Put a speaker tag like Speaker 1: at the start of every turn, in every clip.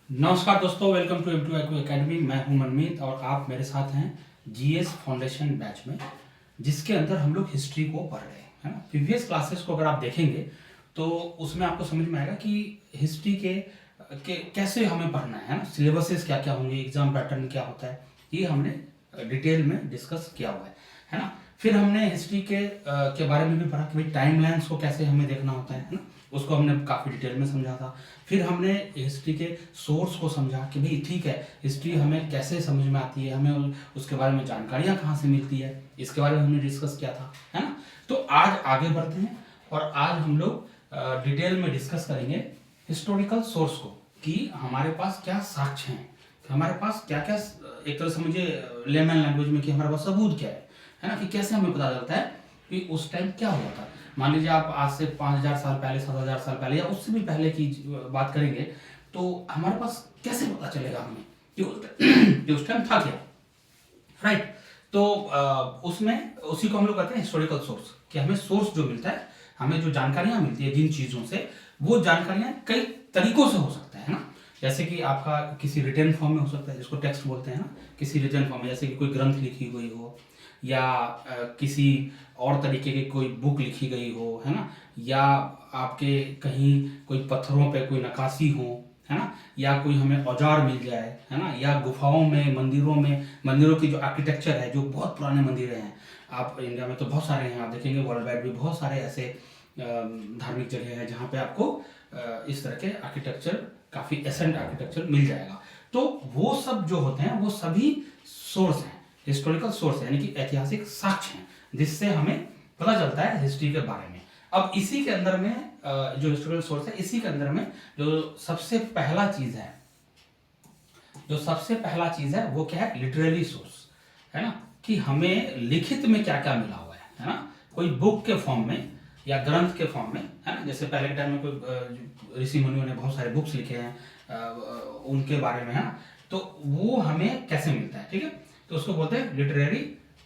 Speaker 1: नमस्कार दोस्तों, welcome to M2 acute academy. मैं हूं मनमीत और आप मेरे साथ हैं जीएस फाउंडेशन बैच में, जिसके अंदर हम लोग हिस्ट्री को पढ़ रहे हैं, है ना। प्रीवियस क्लासेस को अगर आप देखेंगे तो उसमें आपको समझ में आएगा कि हिस्ट्री के कैसे हमें पढ़ना है ना, सिलेबसेस क्या क्या होंगे, एग्जाम पैटर्न क्या होता है, ये हमने डिटेल में डिस्कस किया हुआ है ना। फिर हमने हिस्ट्री के बारे में भी पढ़ा कि भाई टाइम लाइन्स को कैसे हमें देखना होता है ना, उसको हमने काफ़ी डिटेल में समझा था। फिर हमने हिस्ट्री के सोर्स को समझा कि भाई ठीक है, हिस्ट्री हमें कैसे समझ में आती है, हमें उसके बारे में जानकारियाँ कहाँ से मिलती है, इसके बारे में हमने डिस्कस किया था, है ना। तो आज आगे बढ़ते हैं और आज हम लोग डिटेल में डिस्कस करेंगे हिस्टोरिकल सोर्स को, कि हमारे पास क्या साक्ष्य हैं, हमारे पास क्या क्या, एक तरह से मुझे लेमन लैंग्वेज में कि हमारे पास सबूत क्या है ना, कि कैसे हमें पता चलता है कि उस टाइम क्या हुआ था। मान लीजिए आप आज से 5000 साल पहले, 7000 साल पहले या उससे भी पहले की बात करेंगे तो हमारे पास कैसे पता चलेगा हमें कि उस टाइम था क्या, राइट। तो उसमें उसी को हम लोग कहते हैं हिस्टोरिकल सोर्स, कि हमें सोर्स जो मिलता है, हमें जो जानकारियां मिलती है जिन चीज़ों से, वो जानकारियां कई तरीकों से हो सकता है ना। जैसे कि आपका किसी रिटर्न फॉर्म में हो सकता है, जिसको टेक्स्ट बोलते हैं ना, किसी रिटर्न फॉर्म में, जैसे कि कोई ग्रंथ लिखी हुई हो, या किसी और तरीके की कोई बुक लिखी गई हो, है ना, या आपके कहीं कोई पत्थरों पे कोई नक्काशी हो, है ना, या कोई हमें औजार मिल जाए, है ना, या गुफाओं में, मंदिरों की जो आर्किटेक्चर है, जो बहुत पुराने मंदिर हैं, आप इंडिया में तो बहुत सारे हैं, आप देखेंगे वर्ल्ड वाइड भी बहुत सारे ऐसे धार्मिक जगह हैं जहाँ पे आपको इस तरह के आर्किटेक्चर, काफ़ी एसेंट आर्किटेक्चर मिल जाएगा। तो वो सब जो होते हैं वो सभी सोर्स हैं, हिस्टोरिकल सोर्स है, यानी कि ऐतिहासिक साक्ष्य हैं, जिससे हमें पता चलता है हिस्ट्री के बारे में। अब इसी के अंदर में जो हिस्टोरिकल सोर्स है, इसी के अंदर में जो सबसे पहला चीज है वो क्या है, लिटरेरी सोर्स, है ना, कि हमें लिखित में क्या क्या मिला हुआ है ना, कोई बुक के फॉर्म में या ग्रंथ के फॉर्म में, है ना। जैसे पहले के टाइम में कोई ऋषि मुनियों ने बहुत सारे बुक्स लिखे हैं उनके बारे में, है ना, तो वो हमें कैसे मिलता है, ठीक है। तो उसको बोलते हैं लिटरेरी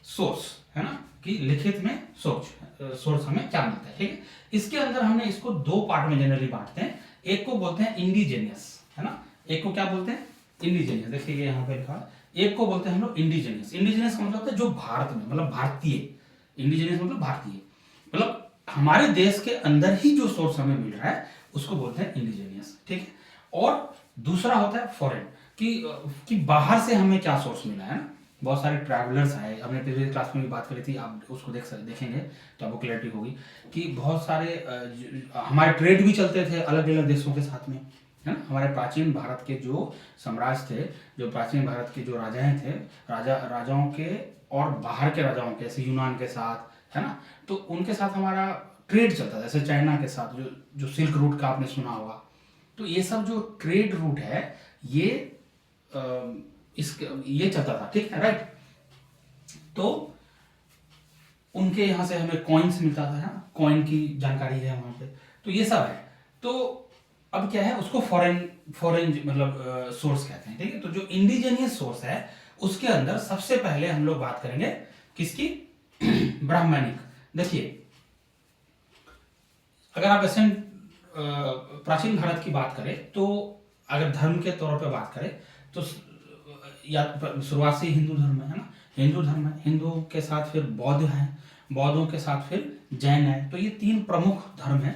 Speaker 1: सोर्स, है ना, कि लिखित में सोर्स हमें क्या मिलता है, ठीक है। इसके अंदर हमने इसको दो पार्ट में जनरली बांटते हैं। एक को बोलते हैं इंडिजेनियस, है ना, एक को क्या बोलते हैं, इंडिजेनियस। देखिए ये यहाँ पे लिखा है, एक को बोलते हैं हम लोग इंडिजेनियस। इंडिजेनियस का मतलब होता है जो भारत में, मतलब भारतीय। इंडिजेनियस मतलब भारतीय, मतलब हमारे देश के अंदर ही जो सोर्स हमें मिल रहा है उसको बोलते हैं इंडिजेनियस, ठीक है। और दूसरा होता है फॉरेन, कि बाहर से हमें क्या सोर्स मिला है ना। बहुत सारे ट्रैवलर्स आए, हमने प्रीवियस क्लास में भी बात करी थी, आप उसको देखेंगे तो आपको क्लैरिटी होगी कि बहुत सारे हमारे ट्रेड भी चलते थे अलग अलग देशों के साथ में, है ना। हमारे प्राचीन भारत के जो साम्राज्य थे, जो प्राचीन भारत के जो राजाएं थे, राजाओं के और बाहर के राजाओं के, जैसे यूनान के साथ, है ना, तो उनके साथ हमारा ट्रेड चलता था। जैसे चाइना के साथ जो सिल्क रूट का आपने सुना होगा, तो ये सब जो ट्रेड रूट है ये ये चलता था, ठीक है, राइट। तो उनके यहाँ से हमें कॉइन्स मिलता था, है ना, कॉइन की जानकारी है वहां पे, तो ये सब है। तो अब क्या है, उसको फॉरेन मतलब सोर्स कहते हैं, ठीक है। तो जो इंडिजेनियस सोर्स है उसके अंदर सबसे पहले हम लोग बात करेंगे किसकी, ब्राह्मणिक। देखिए, अगर आप ऐसे प्राचीन भारत की बात करें, तो अगर धर्म के तौर पे बात करें तो या शुरुआत से हिंदू धर्म है ना, हिंदू धर्म है, हिंदू के साथ फिर बौद्ध हैं, बौद्धों के साथ फिर जैन है। तो ये तीन प्रमुख धर्म हैं।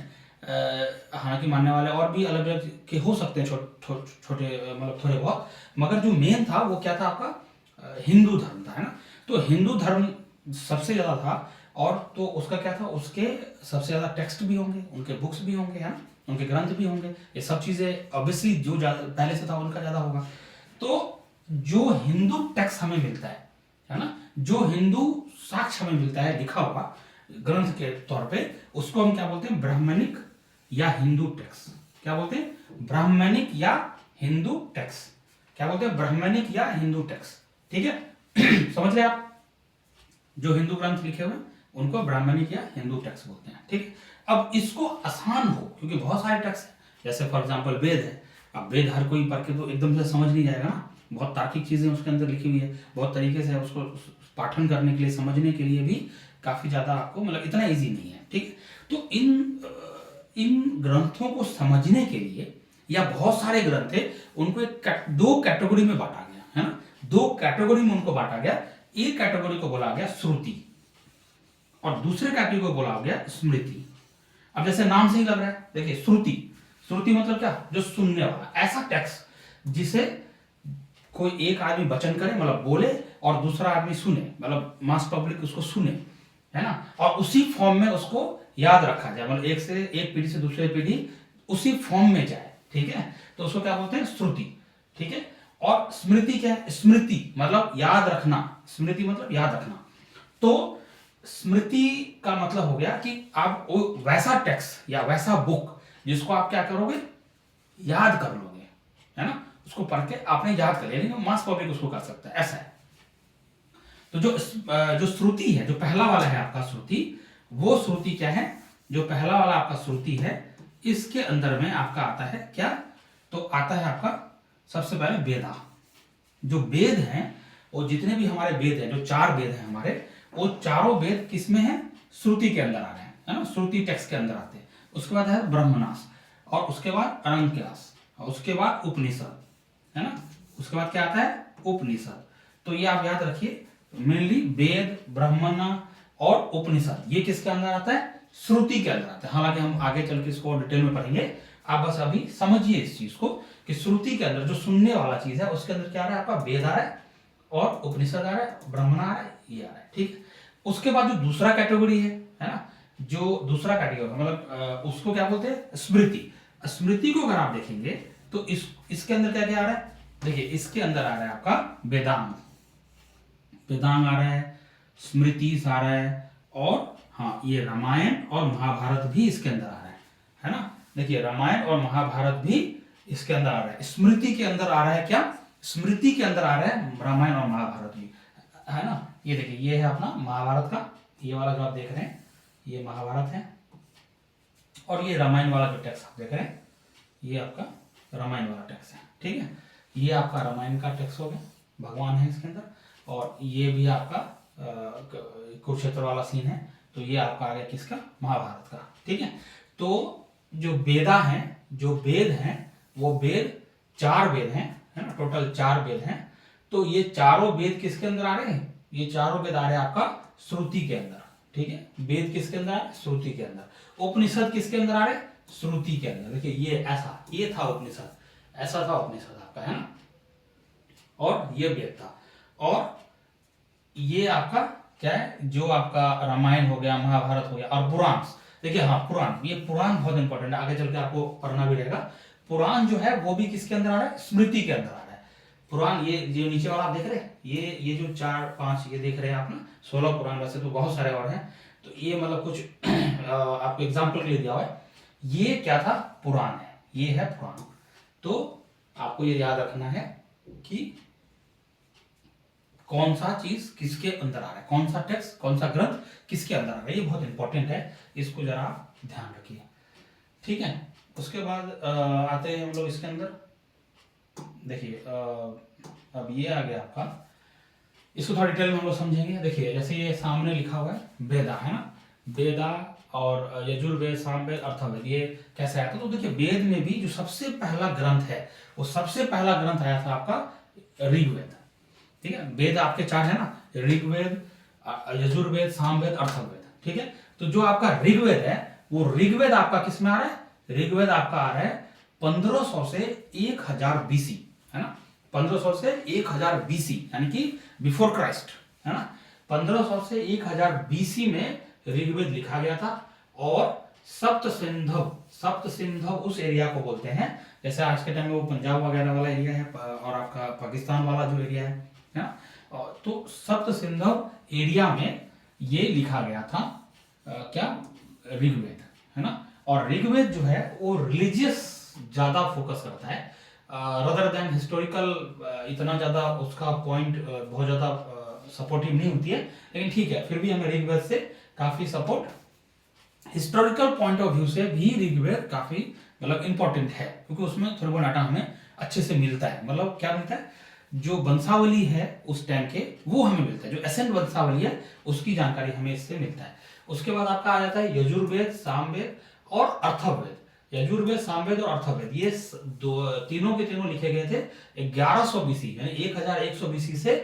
Speaker 1: हालांकि मानने वाले और भी अलग अलग के हो सकते हैं, छोटे मतलब थोड़े बहुत, मगर जो मेन था वो क्या था, आपका हिंदू धर्म था, है ना। तो हिंदू धर्म सबसे ज्यादा था, और तो उसका क्या था, उसके सबसे ज्यादा टेक्स्ट भी होंगे, उनके बुक्स भी होंगे, है ना, उनके ग्रंथ भी होंगे। ये सब चीजें ऑब्वियसली जो पहले से था उनका ज्यादा होगा। तो जो हिंदू टेक्स्ट हमें मिलता है ना, जो हिंदू साक्ष्य हमें मिलता है लिखा हुआ ग्रंथ के तौर पे, उसको हम क्या बोलते हैं, ब्राह्मणिक या हिंदू टेक्स्ट। क्या बोलते हैं, ब्राह्मणिक या हिंदू टेक्स्ट। क्या बोलते हैं, ब्राह्मणिक या हिंदू टेक्स्ट, ठीक है। समझ रहे आप, जो हिंदू ग्रंथ लिखे हुए उनको ब्राह्मणिक या हिंदू टेक्स्ट बोलते हैं, ठीक। अब इसको आसान हो, क्योंकि बहुत सारे टेक्स्ट हैं, जैसे फॉर एग्जांपल वेद है। अब वेद हर कोई पढ़ के तो एकदम से समझ नहीं जाएगा ना, बहुत तार्किक चीजें उसके अंदर लिखी हुई है, बहुत तरीके से उसको पाठन करने के लिए, समझने के लिए भी काफी ज्यादा आपको, मतलब इतना ईजी नहीं है, ठीक। तो इन ग्रंथों को समझने के लिए या बहुत सारे ग्रंथ थे, उनको दो कैटेगरी में बांटा गया, है ना, दो कैटेगरी में उनको बांटा गया। एक कैटेगरी को बोला गया श्रुति और दूसरे कैटेगरी को बोला गया स्मृति। अब जैसे नाम से ही लग रहा है, देखिए श्रुति, श्रुति मतलब क्या, जो सुनने वाला, ऐसा टेक्स्ट जिसे कोई एक आदमी वचन करे मतलब बोले और दूसरा आदमी सुने, मतलब मास पब्लिक उसको सुने, है ना, और उसी फॉर्म में उसको याद रखा जाए, मतलब एक पीढ़ी से दूसरे पीढ़ी उसी फॉर्म में जाए, ठीक है, तो उसको क्या बोलते हैं, श्रुति, ठीक है। और स्मृति क्या है, स्मृति मतलब याद रखना, स्मृति मतलब याद रखना। तो स्मृति का मतलब हो गया कि आप वैसा टेक्स्ट या वैसा बुक जिसको आप क्या करोगे, याद कर लोगे, है ना, उसको पढ़ के आपने याद कर लिया, लेकिन मास पब्लिक उसको कर सकता है, ऐसा है। तो जो श्रुति है, जो पहला वाला है आपका श्रुति, वो श्रुति क्या है, जो पहला वाला आपका श्रुति है, इसके अंदर में आपका आता है क्या, तो आता है आपका सबसे पहले वेदा। जो वेद हैं, वो जितने भी हमारे वेद हैं, जो 4 वेद हैं हमारे, वो चारों वेद किसमें हैं, श्रुति के अंदर आ रहे हैं, है ना, श्रुति टेक्स्ट के अंदर आते हैं। उसके बाद है ब्रह्मनास, और उसके बाद अनंत्यास, और उसके बाद उपनिषद, है ना, उसके बाद क्या आता है, उपनिषद। तो ये आप याद रखिए, मेनली वेद, ब्राह्मण और उपनिषद, ये किसके अंदर आता है, श्रुति के अंदर आता है। हालांकि हम आगे चल के इसको डिटेल में पढ़ेंगे, आप बस अभी समझिए इस चीज को कि श्रुति के अंदर जो सुनने वाला चीज है, उसके अंदर क्या आ रहा है, आपका वेद आ रहा है और उपनिषद आ रहा है, ब्राह्मण आ रहा है, ये आ रहा है, ठीक। उसके बाद जो दूसरा कैटेगरी है ना, जो दूसरा कैटेगरी मतलब उसको क्या बोलते हैं, स्मृति। स्मृति को अगर आप देखेंगे तो इसके अंदर क्या क्या आ रहा है, देखिए इसके अंदर आ रहा है आपका वेदांग, वेदांग आ रहा है, स्मृति आ रहा है, और हाँ ये रामायण और महाभारत भी इसके अंदर आ रहा है ना, देखिए रामायण और महाभारत भी इसके अंदर आ रहा है। स्मृति के अंदर आ रहा है क्या, स्मृति के अंदर आ रहा है रामायण और महाभारत भी, है ना। ये देखिए, ये है अपना महाभारत का, ये वाला जो आप देख रहे हैं ये महाभारत है, और ये रामायण वाला जो टेक्स्ट आप देख रहे हैं ये आपका रामायण वाला टेक्स्ट है, ठीक है। ये आपका रामायण का टेक्स्ट हो गया, भगवान है इसके अंदर, और ये भी आपका कुरुक्षेत्र वाला सीन है, तो ये आपका आ गया किसका, महाभारत का, ठीक है। तो जो वेदा हैं, जो वेद हैं, वो वेद 4 वेद हैं, है ना, टोटल 4 वेद हैं। तो ये चारों वेद किसके अंदर आ रहे हैं, ये चारों वेद आ रहे हैं आपका श्रुति के अंदर, ठीक है। वेद किसके अंदर है, श्रुति के अंदर। उपनिषद किसके अंदर आ रहे हैं, श्रुति के अंदर। देखिए ये ऐसा, ये था उपनिषद, ऐसा था उपनिषद आपका, है ना, और ये वेद था। और ये आपका क्या है, जो आपका रामायण हो गया, महाभारत हो गया, और पुराण। देखिए हाँ पुराण, ये पुराण बहुत इंपॉर्टेंट है, आगे चल के आपको पढ़ना भी रहेगा। पुराण जो है वो भी किसके अंदर आ रहा है, स्मृति के अंदर आ रहा है पुराण। ये जो नीचे वाला आप देख रहे हैं, ये जो 4-5 ये देख रहे हैं आप ना, 16 पुराण, वैसे तो बहुत सारे और हैं, तो ये मतलब कुछ आपको एग्जाम्पल के लिए दिया हुआ है। ये क्या था, पुराण है, ये है पुराण। तो आपको ये याद रखना है कि कौन सा चीज किसके अंदर आ रहा है, कौन सा टेक्स्ट, कौन सा ग्रंथ किसके अंदर आ रहा है, ये बहुत इंपॉर्टेंट है, इसको जरा आप ध्यान रखिए, ठीक है। उसके बाद आते हैं हम लोग इसके अंदर, देखिए अब ये आ गया आपका, इसको थोड़ा डिटेल में हम लोग समझेंगे। देखिए जैसे ये सामने लिखा हुआ है वेदा, है ना, वेदा और यजुर्वेद, सामवेद, अथर्ववेद, ये कैसे आया था। तो देखिए वेद में भी जो सबसे पहला ग्रंथ है, वो सबसे पहला ग्रंथ आया था आपका ऋग्वेद, ठीक है। वेद आपके 4 है ना, ऋग्वेद, यजुर्वेद, सामवेद, अथर्ववेद, ठीक है। तो जो आपका ऋग्वेद है, वो ऋग्वेद आपका किस में आ रहा है, ऋग्वेद आपका आ रहा है 1500 से 1000 BC, है ना, 1500 से 1000 BC, यानी कि बिफोर क्राइस्ट, है ना। 1500 से 1000 BC में ऋग्वेद लिखा गया था। और सप्त सिंधव उस एरिया को बोलते हैं, जैसे आज के टाइम में वो पंजाब वगैरह वाला एरिया है, और आपका पाकिस्तान वाला जो एरिया है ना, तो सप्त सिंधव एरिया में ये लिखा गया था क्या, ऋग्वेद, है ना। और ऋग्वेद जो है वो रिलीजियस ज्यादा फोकस करता है, रदर देन हिस्टोरिकल इतना ज्यादा उसका पॉइंट बहुत ज्यादा सपोर्टिव नहीं होती है, लेकिन ठीक है, फिर भी हमें ऋग्वेद से काफी support, historical point of view से भी ऋग्वेद काफी मतलब इंपॉर्टेंट है, क्योंकि उसमें थोड़ा बहुत डाटा हमें अच्छे से मिलता है। मतलब क्या मिलता है, जो वंशावली है उस टाइम के वो हमें मिलता है, जो एसेंट वंशावली है उसकी जानकारी हमें इससे मिलता है। उसके बाद आपका आ जाता है यजुर्वेद, सामवेद और अथर्ववेद। यजुर्वेद, सामवेद और अर्थवेद, ये तीनों के तीनों लिखे गए थे 1100 बीसी, यानी 1100 बीसी से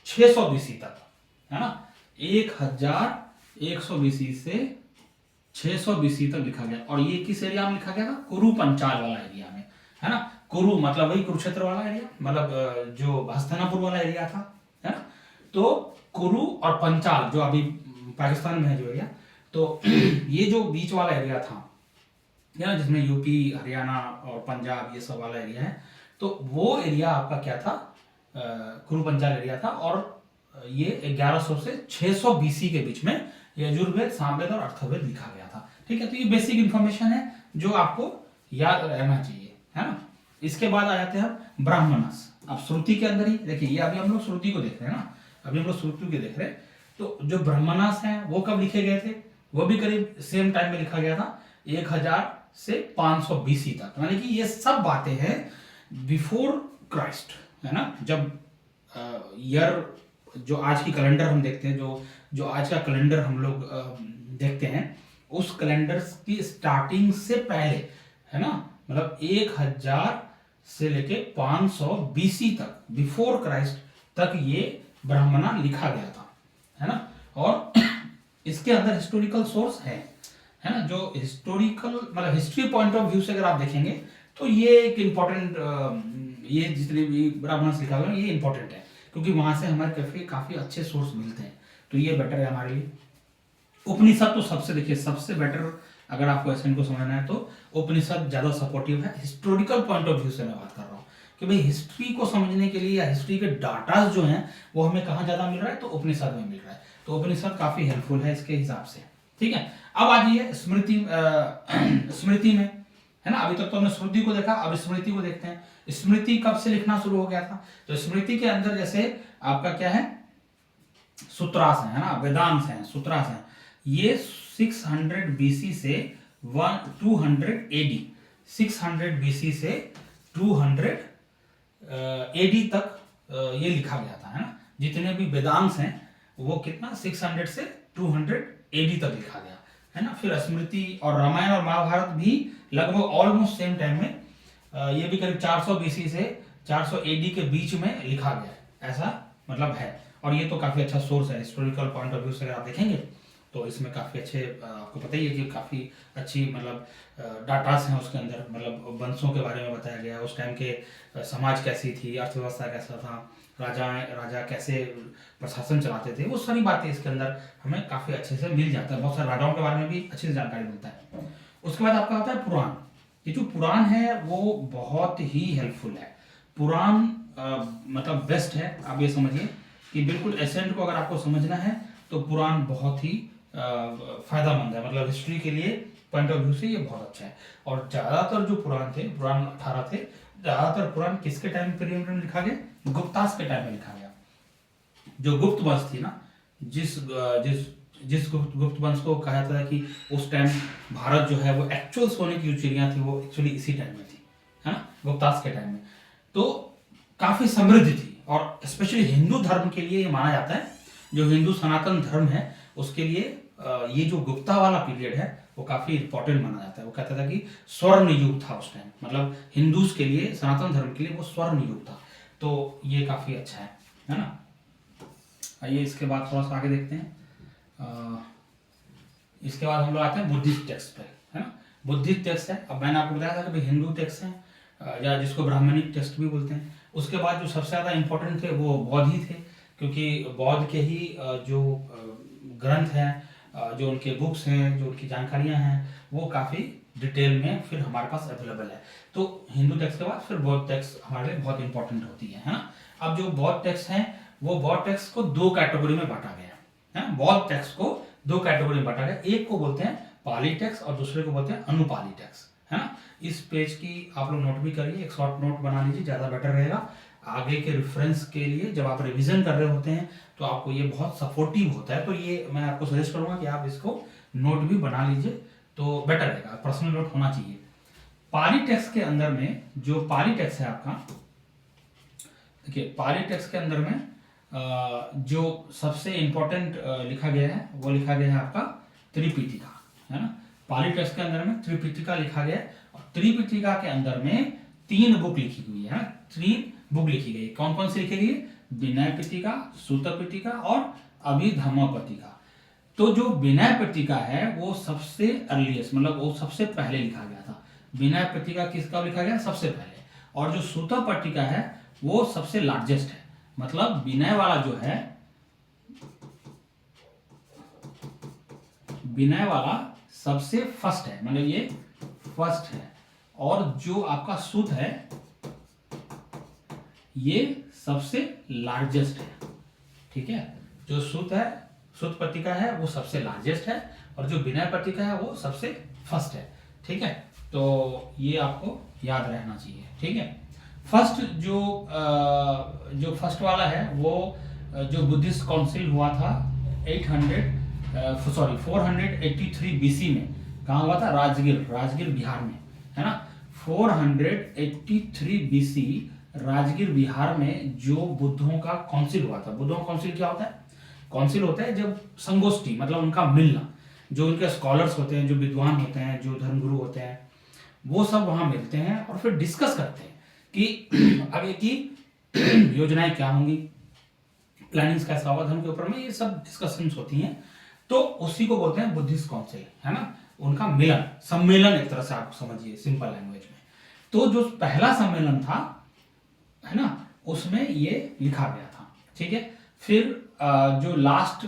Speaker 1: 600 बीसी तक, है ना। 1100 बीसी से 600 बीसी तक लिखा गया। और ये किस एरिया में लिखा गया था? कुरु पंचाल वाला एरिया में, है ना। कुरु मतलब वही कुरुक्षेत्र वाला एरिया, मतलब जो हस्तिनापुर वाला एरिया था, है ना। तो कुरु और पंचाल जो अभी पाकिस्तान में है जो एरिया, तो ये जो बीच वाला एरिया था, या जिसमें यूपी, हरियाणा और पंजाब ये सब वाला एरिया है, तो वो एरिया आपका क्या था? कुरु पंचाल एरिया था। और ये 1100 से 600 बीसी के बीच में यजुर्वेद, सामवेद और अर्थवेद लिखा गया था। ठीक है, तो ये बेसिक इंफॉर्मेशन है जो आपको याद रहना चाहिए, है ना। इसके बाद आ जाते हैं हम ब्राह्मणस। अब श्रुति के अंदर ही देखिए, ये अभी हम लोग श्रुति को देख रहे हैं ना, अभी हम लोग श्रुति को देख रहे हैं। तो जो ब्राह्मणस है वो कब लिखे गए थे? वो भी करीब सेम टाइम में लिखा गया था, 1000 से 500 बीसी तक। यानी कि ये सब बातें हैं बिफोर क्राइस्ट, है ना। जब ईयर जो आज की कैलेंडर हम देखते हैं, जो आज का कैलेंडर हम लोग देखते हैं, उस कैलेंडर की स्टार्टिंग से पहले, है ना, मतलब 1000 से लेके 500 बीसी तक, बिफोर क्राइस्ट तक ये ब्राह्मणा लिखा गया था, है ना। और इसके अंदर हिस्टोरिकल सोर्स है ना, जो हिस्टोरिकल मतलब हिस्ट्री पॉइंट ऑफ व्यू से अगर आप देखेंगे तो ये एक इम्पोर्टेंट, ये जितने भी ब्राह्मणस लिखा हुआ है ये इंपॉर्टेंट है, क्योंकि वहां से हमारे काफी अच्छे सोर्स मिलते हैं, तो ये बेटर है हमारे लिए। उपनिषद तो सबसे, देखिए सबसे बेटर अगर आपको एसेंट को समझना है तो उपनिषद ज्यादा सपोर्टिव है। हिस्टोरिकल पॉइंट ऑफ व्यू से मैं बात कर रहा हूँ कि भाई हिस्ट्री को समझने के लिए या हिस्ट्री के डाटा जो हैं वो हमें कहाँ ज्यादा मिल रहा है? तो उपनिषद में मिल रहा है। तो उपनिषद काफी हेल्पफुल है इसके हिसाब से। ठीक है, अब आ जाइए स्मृति, स्मृति में, है ना। अभी तक तो हमने श्रुति को देखा, अब स्मृति को देखते हैं। स्मृति कब से लिखना शुरू हो गया था? तो स्मृति के अंदर जैसे आपका क्या है? सूत्रास है ना, वेदांत है, सूत्रास है। ये 600 बीसी से 200 एडी, 600 बीसी से 200 एडी तक ये लिखा गया था, है ना। जितने भी वेदांत हैं वो कितना 600 से 200 एडी तक लिखा गया, है ना। फिर स्मृति और रामायण और महाभारत भी लगभग ऑलमोस्ट सेम टाइम में, ये भी करीब 400 बीसी से 400 एडी के बीच में लिखा गया है, ऐसा मतलब है। और ये तो काफी अच्छा सोर्स है हिस्टोरिकल पॉइंट ऑफ व्यू से अगर आप देखेंगे तो इसमें काफी अच्छे, आपको पता ही है कि काफी अच्छी मतलब डाटास हैं उसके अंदर, मतलब वंशों के बारे में बताया गया, उस टाइम के समाज कैसी थी, अर्थव्यवस्था कैसा था, राजा कैसे प्रशासन चलाते थे, वो सारी बातें इसके अंदर हमें काफी अच्छे से मिल जाता है। बहुत सारे राजाओं के बारे में भी अच्छी से जानकारी मिलता है। उसके बाद आपका होता है पुराण। ये जो पुराण है वो बहुत ही हेल्पफुल है। पुराण मतलब बेस्ट है। आप ये समझिए कि बिल्कुल एसेंट को अगर आपको समझना है तो पुराण बहुत ही फायदामंद है, मतलब हिस्ट्री के लिए पॉइंट ऑफ व्यू से ये बहुत अच्छा है। और ज्यादातर जो पुराण थे, पुराण 18 थे, ज्यादातर पुराण किसके टाइम पीरियड में लिखा गया? गुप्तास के टाइम में लिखा गया। जो गुप्त वंश थी ना, जिस जिस जिस गुप्त वंश को कहा जाता है कि उस टाइम भारत जो है वो एक्चुअल सोने की जो चिड़िया थी वो एक्चुअली इसी टाइम में थी, है ना, गुप्तास के टाइम में। तो काफी समृद्ध थी। और स्पेशली हिंदू धर्म के लिए ये माना जाता है, जो हिंदू सनातन धर्म है उसके लिए ये जो गुप्ता वाला पीरियड है वो काफी इंपॉर्टेंट माना जाता है। वो कहता था कि स्वर्ण युग था उस टाइम, मतलब हिंदूज के लिए, सनातन धर्म के लिए वो स्वर्ण युग था। तो ये काफी अच्छा है ना। आइए इसके बाद थोड़ा सा आगे देखते हैं। इसके बाद हम लोग आते हैं बुद्धिस्ट टेक्स्ट पे, है ना। बुद्धिस्ट टेक्स्ट है, अब मैंने आपको बताया था कि भाई हिंदू टेक्स्ट हैं या जिसको ब्राह्मणिक टेक्स्ट भी बोलते हैं। उसके बाद जो सबसे ज्यादा इंपॉर्टेंट थे वो बौद्ध ही थे, क्योंकि बौद्ध के ही जो ग्रंथ हैं, जो उनके बुक्स हैं, जो उनकी जानकारियां हैं वो काफी डिटेल में फिर हमारे पास अवेलेबल है। तो हिंदू टेक्स्ट के बाद फिर बौद्ध टेक्स्ट हमारे लिए बहुत इंपॉर्टेंट होती है ना। अब जो बौद्ध टेक्स्ट हैं वो बौद्ध टेक्स्ट को दो कैटेगरी में बांटा गया है। बौद्ध टेक्स्ट को दो कैटेगरी में बांटा गया, एक को बोलते हैं पाली टेक्स्ट और दूसरे को बोलते हैं अनुपाली टेक्स्ट, है ना। इस पेज की आप लोग नोट भी करिए, एक शॉर्ट नोट बना लीजिए, ज्यादा बेटर रहेगा आगे के रेफरेंस के लिए। जब आप रिवीजन कर रहे होते हैं तो आपको ये बहुत सपोर्टिव होता है। तो ये मैं आपको सजेस्ट करूंगा कि आप इसको नोट भी बना लीजिए तो बेटर रहेगा, पर्सनल नोट होना चाहिए। पाली टेक्स्ट के अंदर में जो पाली टेक्स्ट है आपका, देखिए पाली टेक्स्ट के अंदर में जो सबसे इंपॉर्टेंट लिखा गया है वो लिखा गया है आपका त्रिपिटिका, है ना। पाली टेक्स्ट के अंदर में त्रिपिटिका लिखा गया है और त्रिपिटिका के अंदर में 3 बुक लिखी हुई है, 3 बुक लिखी गई। कौन कौन सी लिखी गई? विनय पिटिका, सूत पिटिका और अभिधम्म पिटिका। तो जो विनय पिटिका है वो सबसे अर्लीस्ट, मतलब वो सबसे पहले लिखा गया था। विनय पिटिका किसका लिखा गया? सबसे पहले। और जो सूत पिटिका है वो सबसे लार्जेस्ट है, मतलब विनय वाला जो है, विनय वाला सबसे फर्स्ट है, मतलब ये फर्स्ट है। और जो आपका सूत है ये सबसे लार्जेस्ट है, ठीक है। जो सूत है, सूत पट्टिका है वो सबसे लार्जेस्ट है और जो विनय पट्टिका है वो सबसे फर्स्ट है, ठीक है। तो ये आपको याद रहना चाहिए, ठीक है। फर्स्ट जो फर्स्ट वाला है वो जो बुद्धिस्ट काउंसिल हुआ था 483 बीसी में। कहाँ हुआ था? राजगीर बिहार में, है ना। 483 बीसी राजगीर बिहार में जो बुद्धों का काउंसिल हुआ था। बुद्धों का काउंसिल क्या होता है? काउंसिल होता है जब संगोष्ठी, मतलब उनका मिलना, जो उनके स्कॉलर्स होते हैं, जो विद्वान होते हैं, जो धर्मगुरु होते हैं, वो सब वहां मिलते हैं और फिर डिस्कस करते हैं कि आगे की योजनाएं क्या होंगी, प्लानिंग्स कैसा होगा धर्म के ऊपर में, ये सब डिस्कशंस होती हैं। तो उसी को बोलते हैं बुद्धिस्ट काउंसिल, है ना। उनका मिलन, सम्मेलन एक तरह से आप समझिए सिंपल लैंग्वेज में। तो जो पहला सम्मेलन था, है ना, उसमें ये लिखा गया था, ठीक है। फिर जो लास्ट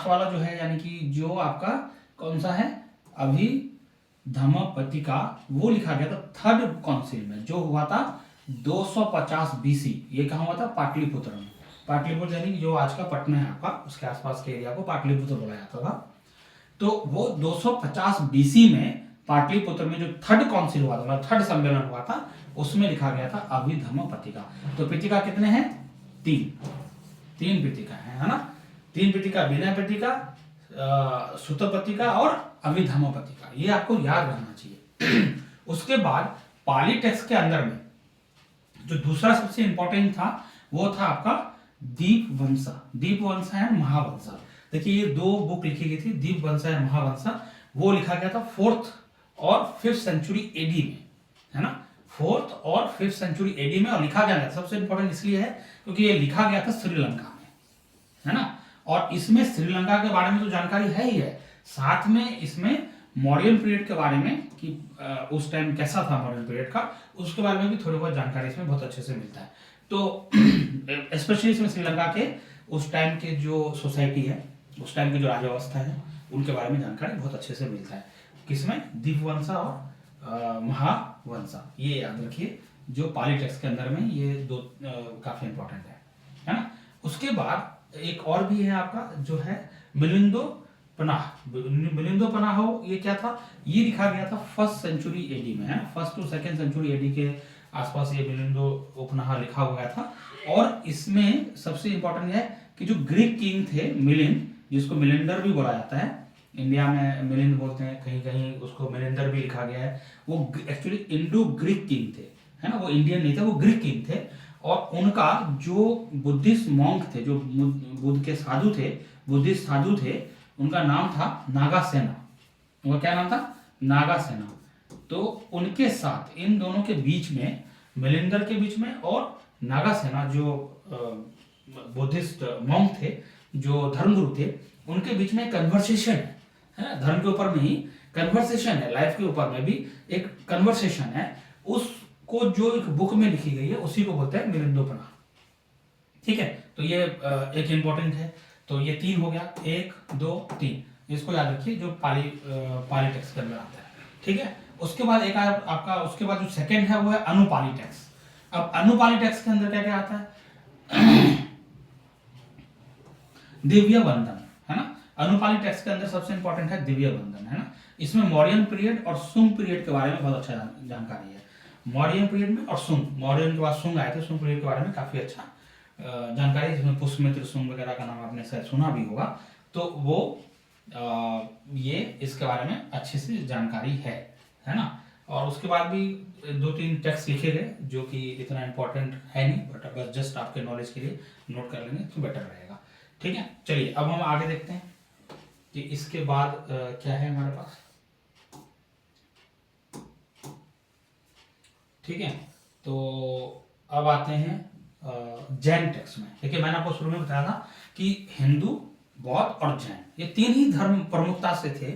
Speaker 1: वाला जो है, यानी कि जो आपका कौन सा है, अभिधम्म पिटिका, वो लिखा गया था थर्ड काउंसिल में, जो हुआ था 250 बीसी। ये कहाँ हुआ था? पाटलिपुत्र में। पाटलिपुत्र यानी जो आज का पटना है आपका, उसके आसपास के एरिया को पाटलिपुत्र बोला जाता था। तो वो 250 बीसी में पाटलिपुत्र में जो थर्ड काउंसिल हुआ था, मतलब थर्ड सम्मेलन हुआ था, उसमें लिखा गया था अभिधम्म पिटिका। तो पिटिका कितने हैं? 3 पिटिका है ना। 3 पिटिका, विनय पिटिका, सूत पिटिका और अभिधम्म पिटिका, ये आपको याद रहना चाहिए। उसके बाद पाली टेक्स्ट के अंदर में जो दूसरा सबसे इंपॉर्टेंट था वो था आपका दीपवंसा एंड महावंसा। देखिए ये 2 बुक लिखी गई थी, दीपवंसा एंड महावंसा। वो लिखा गया था 4th और 5th सेंचुरी एडी में, है ना। 4th और 5th सेंचुरी एडी में। और लिखा गया था, सबसे इंपॉर्टेंट इसलिए है क्योंकि ये लिखा गया था श्रीलंका में, है ना। और इसमें श्रीलंका के बारे में तो जानकारी है ही है, साथ में इसमें मौर्यन पीरियड के बारे में कि उस टाइम कैसा था मौर्यन पीरियड का, उसके बारे में भी थोड़ी बहुत जानकारी इसमें बहुत अच्छे से मिलता है। तो स्पेशली इसमें श्रीलंका के उस टाइम के जो सोसाइटी है, उस टाइम की जो राज्य व्यवस्था है, उनके बारे में जानकारी बहुत अच्छे से मिलता है। किसमें? दीपवंसा और महावंसा, ये याद रखिए। जो पाली टेक्स्ट के अंदर में ये 2 काफी इंपॉर्टेंट है ना। उसके बाद एक और भी है आपका जो है मिलिंदो पनाह। ये क्या था? ये लिखा गया था 1st सेंचुरी एडी में, है ना। 1st to 2nd century AD के आसपास ये मिलिंदो उपनाह लिखा हुआ था। और इसमें सबसे इंपॉर्टेंट है कि जो ग्रीक किंग थे मिलिंद, जिसको मिलिंडर भी बोला जाता है, इंडिया में मिलिंद बोलते हैं, कहीं कहीं उसको मिलिंदर भी लिखा गया है। वो एक्चुअली इंडो ग्रीक किंग थे, है ना। वो इंडियन नहीं थे, वो ग्रीक किंग थे। और उनका जो बुद्धिस्ट मॉन्क थे, जो बुद्ध के साधु थे, बुद्धिस्ट साधु थे, उनका नाम था नागासेना। उनका क्या नाम था? नागासेना। तो उनके साथ, इन दोनों के बीच में, मिलिंदर के बीच में और नागासेना जो बुद्धिस्ट मॉन्क थे, जो धर्मगुरु थे, उनके बीच में कन्वर्सेशन है ना। धर्म के ऊपर में ही कन्वर्सेशन है, लाइफ के ऊपर में भी एक कन्वर्सेशन है। उसको जो एक बुक में लिखी गई है उसी को बोलते हैं मिलिंदोपना, ठीक है। तो ये एक इंपॉर्टेंट है। तो ये 3 हो गया, 1 2 3, इसको याद रखिए, जो पाली टेक्स्ट के अंदर आता है, ठीक है। उसके बाद एक आपका, उसके बाद जो सेकंड है वो है अनुपाली टेक्स्ट। अब अनुपाली टेक्स्ट के अंदर क्या क्या आता है? दिव्य बंधन, है ना। अनुपाली टेक्स्ट के अंदर सबसे इंपॉर्टेंट है दिव्य बंधन, है ना। इसमें मौर्यन पीरियड और सुंग पीरियड के बारे में बहुत अच्छा जानकारी है। मौर्यन पीरियड में और सुंग, मौर्यन के बाद सुंग आए थे, सुंग पीरियड के बारे में काफी अच्छा जानकारी, जिसमें पुष्यमित्र सुंग वगैरह का नाम आपने शायद सुना भी होगा। तो वो ये इसके बारे में अच्छे से जानकारी है ना। और उसके बाद भी 2-3 टेक्स्ट लिखे गए जो कि इतना इंपॉर्टेंट है नहीं, बट बस जस्ट आपके नॉलेज के लिए नोट कर लेंगे तो बेटर रहेगा, ठीक है। चलिए अब हम आगे देखते हैं कि इसके बाद क्या है हमारे पास। ठीक है। तो अब आते हैं जैन टेक्स्ट में। देखिए मैंने आपको शुरू में बताया था कि हिंदू, बौद्ध और जैन ये तीन ही धर्म प्रमुखता से थे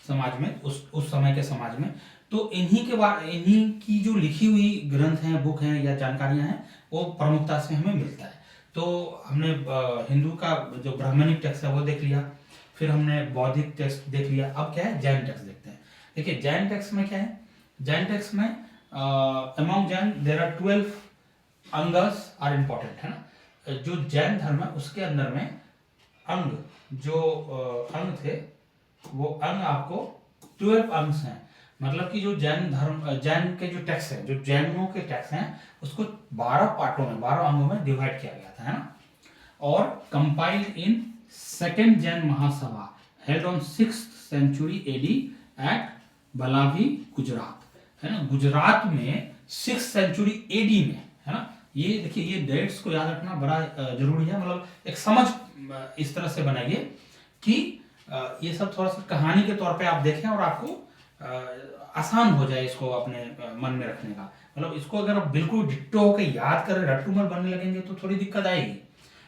Speaker 1: समाज में, उस समय के समाज में। तो इन्हीं की जो लिखी हुई ग्रंथ हैं, बुक हैं या जानकारियां हैं, वो प्रमुखता से हमें मिलता है। तो हमने हिंदू का जो ब्राह्मणिक टेक्स्ट है वो देख लिया, फिर हमने बौद्धिक टेक्स्ट देख लिया, अब क्या है जैन टेक्स्ट देखते हैं। देखिए जैन टेक्स्ट में क्या है, जैन टेक्स्ट में among Jain there are 12 Angas are important, है ना। जो जैन धर्म है उसके अंदर में अंग, जो अंग थे वो अंग आपको 12 अंश हैं। मतलब कि जो जैन धर्म, जैन के जो टेक्स्ट है, जो जैनों के टेक्स्ट हैं, उसको 12 पार्टों में, 12 अंगों में डिवाइड किया गया था, है ना। और compiled in second Jain Mahasabha held on 6th century AD at Valabhi Gujarat, है ना। गुजरात में 6th सेंचुरी एडी में, है ना। ये देखिए ये डेट्स को याद रखना बड़ा जरूरी है, मतलब एक समझ इस तरह से बनाइए कि ये सब थोड़ा सा कहानी के तौर पे आप देखें और आपको आसान हो जाए इसको अपने मन में रखने का। मतलब इसको अगर आप बिल्कुल डिट्टो होकर याद करें, रट्टूमल बनने लगेंगे तो थोड़ी दिक्कत आएगी।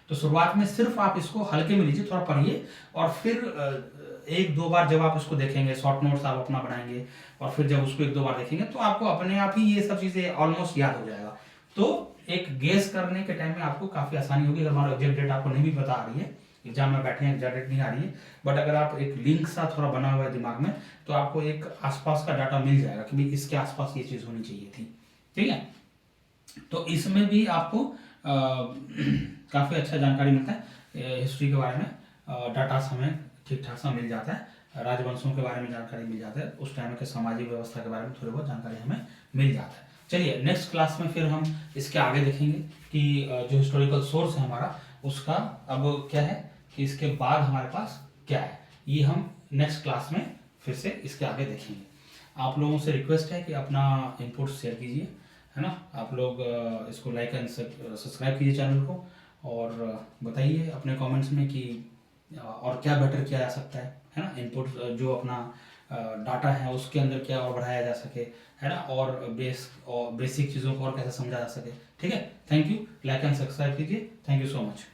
Speaker 1: तो शुरुआत में सिर्फ आप इसको हल्के में लीजिए, थोड़ा पढ़िए, और फिर एक दो बार जब आप इसको देखेंगे, शॉर्ट नोट्स आप अपना बनाएंगे, और फिर जब उसको एक दो बार देखेंगे तो आपको अपने आप ही ये सब चीजें ऑलमोस्ट याद हो जाएगा। तो एक गेस करने के टाइम में आपको काफी आसानी होगी। अगर हमारा एग्जैक्ट डेट आपको नहीं भी बता रही है, एग्जाम में बैठे हैं एग्जैक्ट डेट नहीं आ रही है, बट अगर आप एक लिंक सा थोड़ा बना हुआ है दिमाग में, तो आपको एक आसपास का डाटा मिल जाएगा कि भाई इसके आसपास ये चीज होनी चाहिए थी, ठीक है। तो इसमें भी आपको काफ़ी अच्छा जानकारी मिलता है हिस्ट्री के बारे में। डाटा हमें ठीक ठाक सा मिल जाता है, राजवंशों के बारे में जानकारी मिल जाता है, उस टाइम के सामाजिक व्यवस्था के बारे में थोड़ी बहुत जानकारी हमें मिल जाता है। चलिए नेक्स्ट क्लास में फिर हम इसके आगे देखेंगे कि जो हिस्टोरिकल सोर्स है हमारा, उसका अब क्या है कि इसके बाद हमारे पास क्या है, ये हम नेक्स्ट क्लास में फिर से इसके आगे देखेंगे। आप लोगों से रिक्वेस्ट है कि अपना इनपुट शेयर कीजिए, है ना। आप लोग इसको लाइक एंड सब्सक्राइब कीजिए चैनल को, और बताइए अपने कमेंट्स में कि और क्या बेटर किया जा सकता है ना। इनपुट जो अपना डाटा है उसके अंदर क्या और बढ़ाया जा सके, है ना, और बेसिक चीज़ों को और कैसे समझा जा सके, ठीक है। Thank you, like and subscribe कीजिए। Thank you so much.